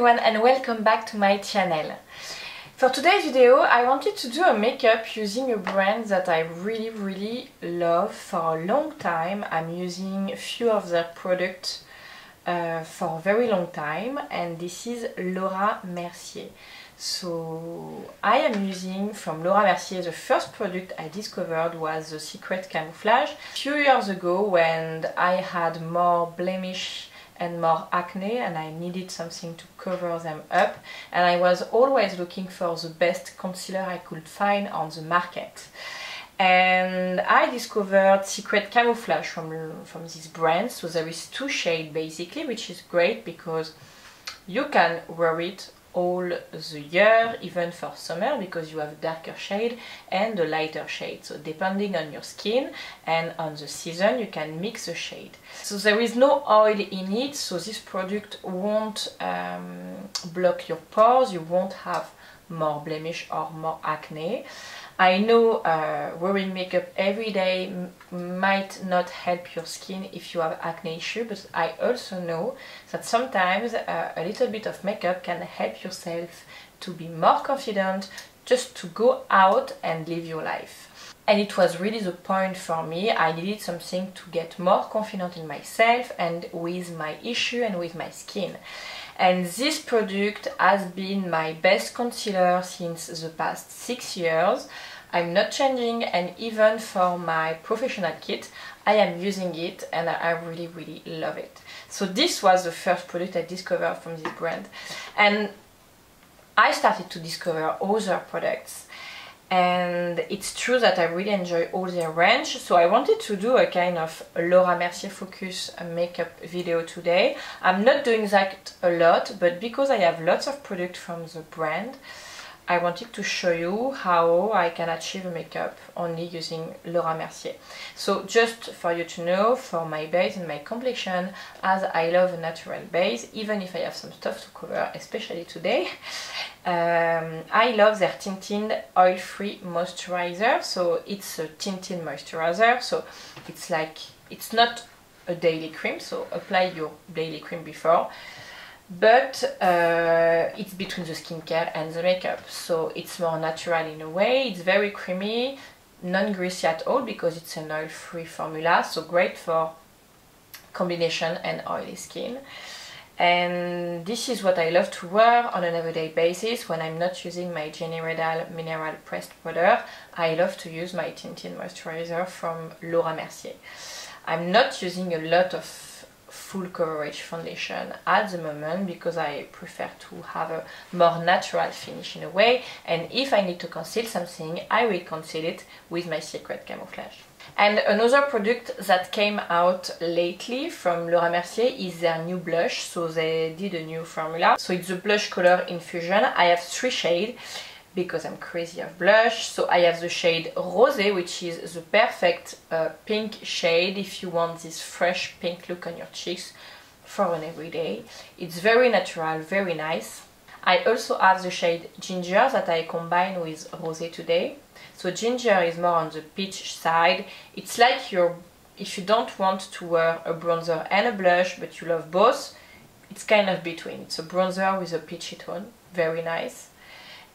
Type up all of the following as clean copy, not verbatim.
everyone and welcome back to my channel. For today's video I wanted to do a makeup using a brand that I really love for a long time. I'm using a few of their products for a very long time, and this is Laura Mercier. So I am using from Laura Mercier, the first product I discovered was the Secret Camouflage. A few years ago when I had more blemish and more acne and I needed something to cover them up, and I was always looking for the best concealer I could find on the market. And I discovered Secret Camouflage from this brand. So there is two shades basically, which is great because you can wear it all the year, even for summer, because you have darker shade and a lighter shade. So depending on your skin and on the season, you can mix the shade. So there is no oil in it, so this product won't block your pores, you won't have more blemish or more acne. I know wearing makeup every day might not help your skin if you have acne issue, but I also know that sometimes a little bit of makeup can help yourself to be more confident, just to go out and live your life. And it was really the point for me. I needed something to get more confident in myself and with my issue and with my skin. And this product has been my best concealer since the past 6 years. I'm not changing, and even for my professional kit I am using it and I really love it. So this was the first product I discovered from this brand, and I started to discover other products, and it's true that I really enjoy all their range. So I wanted to do a kind of Laura Mercier focus makeup video today. I'm not doing that a lot, but because I have lots of products from the brand, I wanted to show you how I can achieve makeup only using Laura Mercier. So just for you to know, for my base and my complexion, as I love a natural base, even if I have some stuff to cover, especially today, I love their Tintin oil-free moisturizer. So it's a Tintin moisturizer, so it's like, it's not a daily cream, so apply your daily cream before, but it's between the skincare and the makeup, so it's more natural in a way. It's very creamy, non-greasy at all because it's an oil-free formula, so great for combination and oily skin. And this is what I love to wear on an everyday basis when I'm not using my General mineral pressed powder. I love to use my Tintin moisturizer from Laura Mercier. I'm not using a lot of full coverage foundation at the moment because I prefer to have a more natural finish in a way, and if I need to conceal something I will conceal it with my Secret Camouflage. And another product that came out lately from Laura Mercier is their new blush. So they did a new formula, so it's the blush color infusion. I have 3 shades because I'm crazy of blush. So I have the shade Rosé, which is the perfect pink shade if you want this fresh pink look on your cheeks for an everyday. It's very natural, very nice. I also have the shade Ginger that I combine with Rosé today. So Ginger is more on the peach side. It's like if you don't want to wear a bronzer and a blush but you love both, it's kind of between. It's a bronzer with a peachy tone, very nice.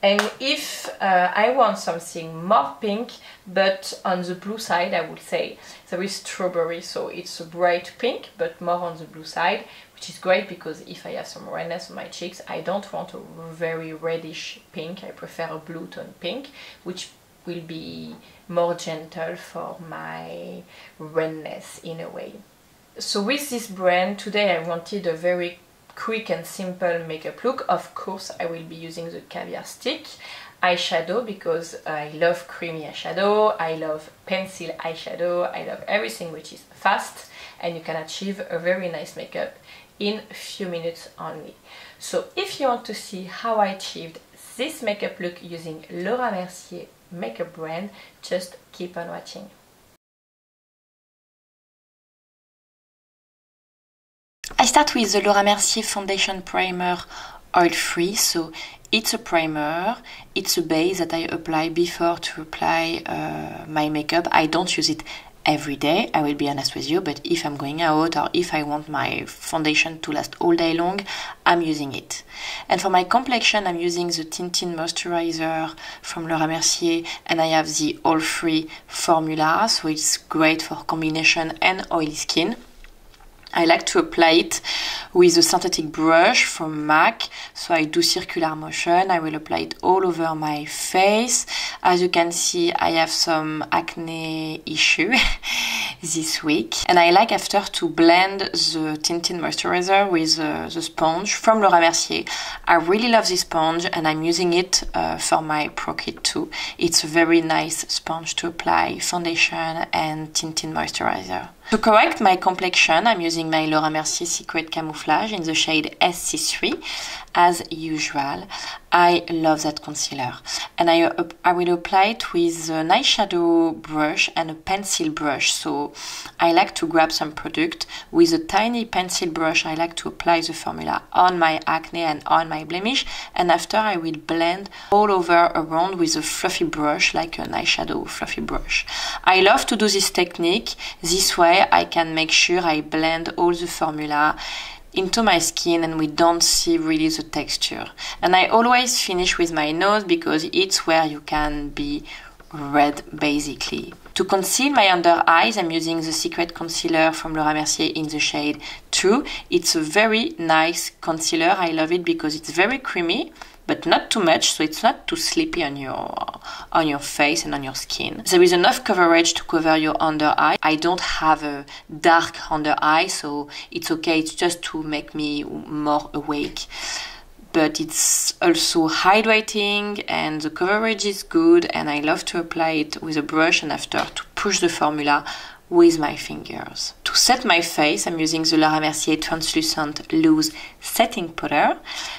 And if I want something more pink, but on the blue side, I would say, there is Strawberry. So it's a bright pink, but more on the blue side, which is great because if I have some redness on my cheeks, I don't want a very reddish pink. I prefer a blue tone pink, which will be more gentle for my redness in a way. So with this brand, today I wanted a very quick and simple makeup look. Of course I will be using the Caviar Stick eyeshadow because I love creamy eyeshadow, I love pencil eyeshadow, I love everything which is fast and you can achieve a very nice makeup in a few minutes only. So if you want to see how I achieved this makeup look using Laura Mercier makeup brand, just keep on watching. I start with the Laura Mercier Foundation Primer Oil Free. So it's a primer, it's a base that I apply before to apply my makeup. I don't use it every day, I will be honest with you, but if I'm going out or if I want my foundation to last all day long, I'm using it. And for my complexion, I'm using the Tintin Moisturizer from Laura Mercier, and I have the oil-free formula, so it's great for combination and oily skin. I like to apply it with a synthetic brush from MAC, so I do circular motion. I will apply it all over my face. As you can see, I have some acne issue this week, and I like after to blend the Tintin Moisturizer with the sponge from Laura Mercier. I really love this sponge, and I'm using it for my Pro Kit too. It's a very nice sponge to apply foundation and Tintin Moisturizer. To correct my complexion, I'm using my Laura Mercier Secret Camouflage in the shade SC3 as usual. I love that concealer, and I will apply it with an eyeshadow brush and a pencil brush. So I like to grab some product with a tiny pencil brush. I like to apply the formula on my acne and on my blemish, and after I will blend all over around with a fluffy brush, like an eyeshadow fluffy brush. I love to do this technique. This way I can make sure I blend all the formula into my skin and we don't see really the texture. And I always finish with my nose because it's where you can be red basically. To conceal my under eyes, I'm using the Secret Concealer from Laura Mercier in the shade True. It's a very nice concealer. I love it because it's very creamy, but not too much, so it's not too sleepy on your face and on your skin. There is enough coverage to cover your under eye. I don't have a dark under eye, so it's okay. It's just to make me more awake. But it's also hydrating and the coverage is good, and I love to apply it with a brush and after to push the formula with my fingers. To set my face, I'm using the Laura Mercier Translucent Loose Setting Powder.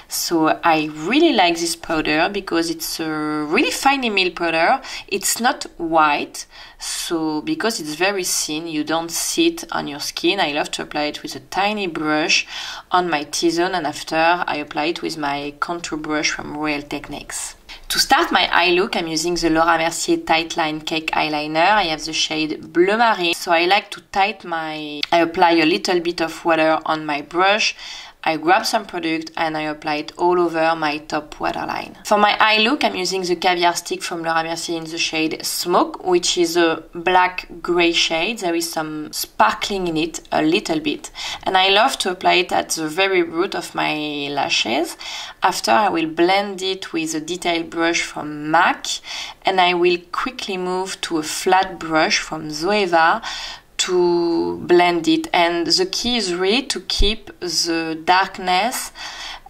So I really like this powder because it's a really finely milled powder. It's not white, so because it's very thin, you don't see it on your skin. I love to apply it with a tiny brush on my T-zone, and after I apply it with my contour brush from Real Techniques. To start my eye look, I'm using the Laura Mercier Tightline Cake Eyeliner. I have the shade Bleu Marine. So I like to I apply a little bit of water on my brush. I grab some product and I apply it all over my top waterline. For my eye look, I'm using the Caviar Stick from Laura Mercier in the shade Smoke, which is a black-grey shade. There is some sparkling in it, a little bit. And I love to apply it at the very root of my lashes. After, I will blend it with a detail brush from MAC, and I will quickly move to a flat brush from Zoeva to blend it. And the key is really to keep the darkness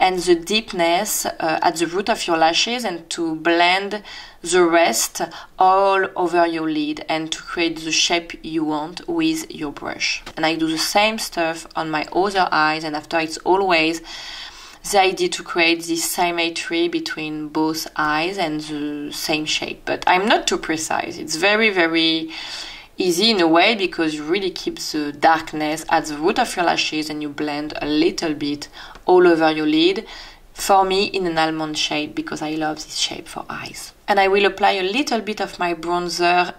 and the deepness at the root of your lashes and to blend the rest all over your lid and to create the shape you want with your brush. And I do the same stuff on my other eyes, and after it's always the idea to create this symmetry between both eyes and the same shape. But I'm not too precise. It's very, very easy in a way because you really keep the darkness at the root of your lashes and you blend a little bit all over your lid. For me, in an almond shape because I love this shape for eyes. And I will apply a little bit of my bronzer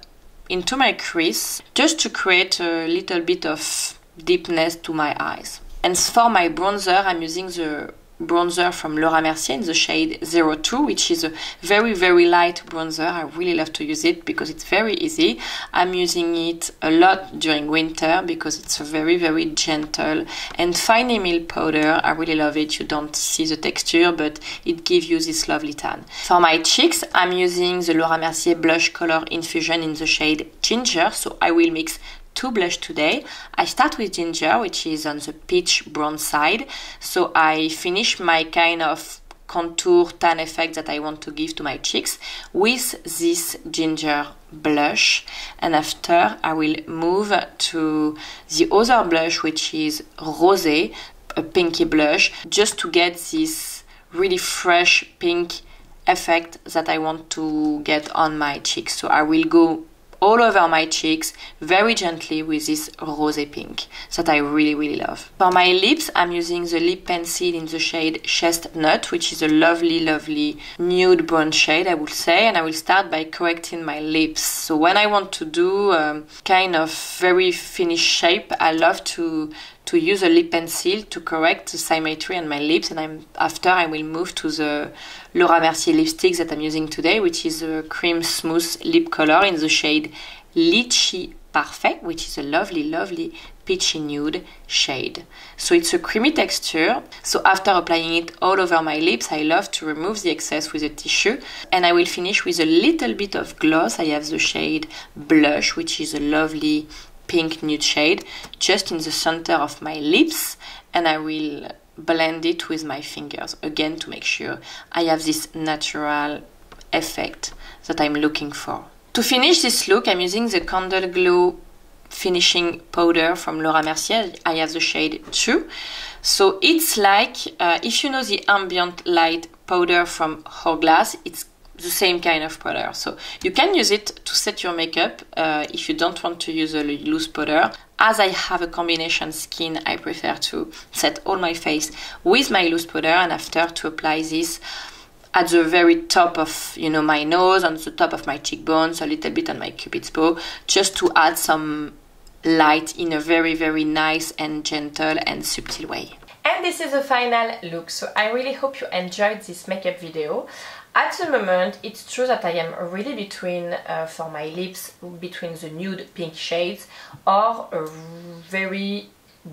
into my crease just to create a little bit of deepness to my eyes. And for my bronzer, I'm using the bronzer from Laura Mercier in the shade 02, which is a very, very light bronzer. I really love to use it because it's very easy. I'm using it a lot during winter because it's a very, very gentle and finely milled powder. I really love it. You don't see the texture, but it gives you this lovely tan. For my cheeks, I'm using the Laura Mercier Blush Color Infusion in the shade Ginger, so I will mix two blush today. I start with Ginger, which is on the peach brown side. So I finish my kind of contour tan effect that I want to give to my cheeks with this Ginger blush. And after I will move to the other blush, which is Rosé, a pinky blush, just to get this really fresh pink effect that I want to get on my cheeks. So I will go all over my cheeks very gently with this rosé pink that I really love. For my lips, I'm using the lip pencil in the shade Chestnut, which is a lovely nude brown shade, I would say, and I will start by correcting my lips. So when I want to do kind of very finished shape, I love to use a lip pencil to correct the symmetry on my lips, and after I will move to the Laura Mercier lipstick that I'm using today, which is a cream smooth lip color in the shade Litchi Parfait, which is a lovely peachy nude shade. So it's a creamy texture. So after applying it all over my lips, I love to remove the excess with a tissue, and I will finish with a little bit of gloss. I have the shade Blush, which is a lovely pink nude shade, just in the center of my lips, and I will blend it with my fingers again to make sure I have this natural effect that I'm looking for. To finish this look, I'm using the Candle Glow finishing powder from Laura Mercier. I have the shade 2. So it's like, if you know the ambient light powder from Hourglass, it's the same kind of powder. So you can use it to set your makeup if you don't want to use a loose powder. As I have a combination skin, I prefer to set all my face with my loose powder, and after to apply this at the very top of, you know, my nose, on the top of my cheekbones, a little bit on my cupid's bow, just to add some light in a very nice and gentle and subtle way. And this is the final look, so I really hope you enjoyed this makeup video. At the moment, it's true that I am really between, for my lips, between the nude pink shades or a very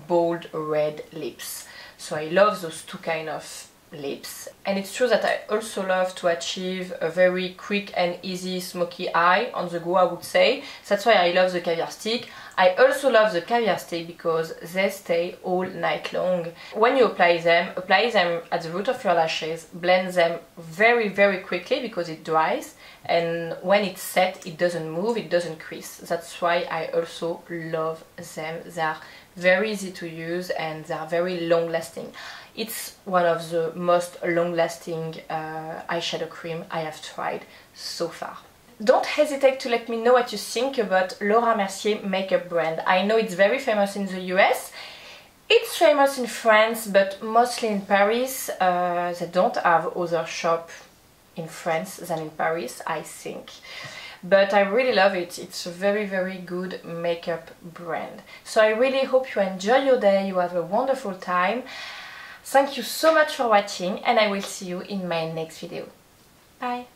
bold red lips. So I love those two kind of lips. And it's true that I also love to achieve a very quick and easy smoky eye on the go, I would say. That's why I love the caviar stick. I also love the caviar stick because they stay all night long. When you apply them at the root of your lashes, blend them very quickly because it dries, and when it's set it doesn't move, it doesn't crease. That's why I also love them. They are very easy to use and they are very long lasting. It's one of the most long-lasting eyeshadow cream I have tried so far. Don't hesitate to let me know what you think about Laura Mercier makeup brand. I know it's very famous in the US. It's famous in France, but mostly in Paris. They don't have other shop in France than in Paris, I think. But I really love it. It's a very good makeup brand. So I really hope you enjoy your day, you have a wonderful time. Thank you so much for watching, and I will see you in my next video. Bye!